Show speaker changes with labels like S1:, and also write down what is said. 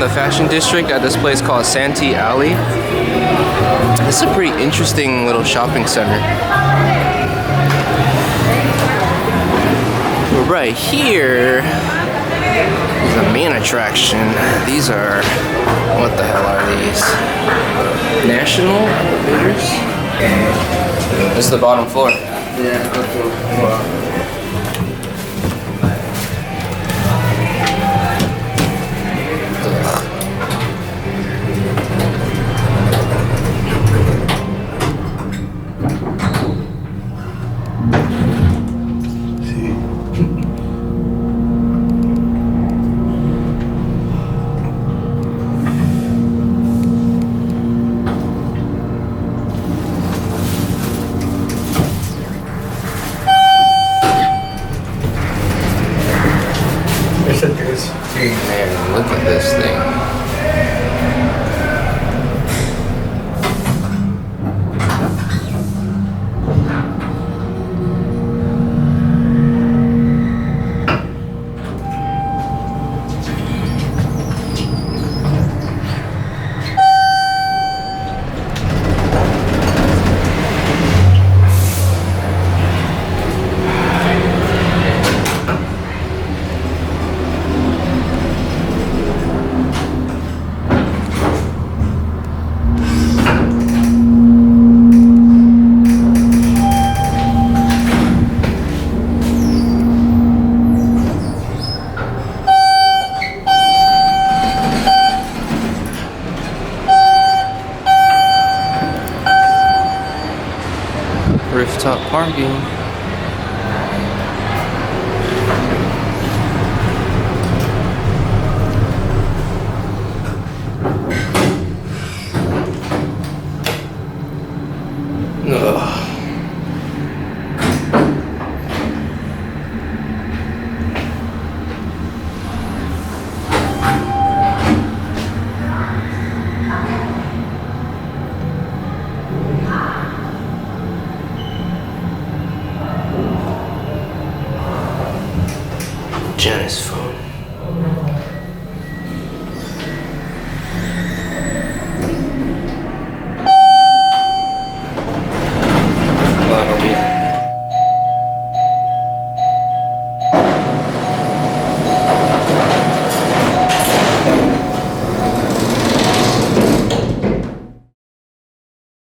S1: the fashion district at this place called Santee Alley. It's a pretty interesting little shopping center. But right here is the main attraction. These are, what the hell are these? National elevators? This is the bottom floor.
S2: Yeah, okay.
S1: Man, look at this thing. Rooftop parking. Ugh. Janice phone.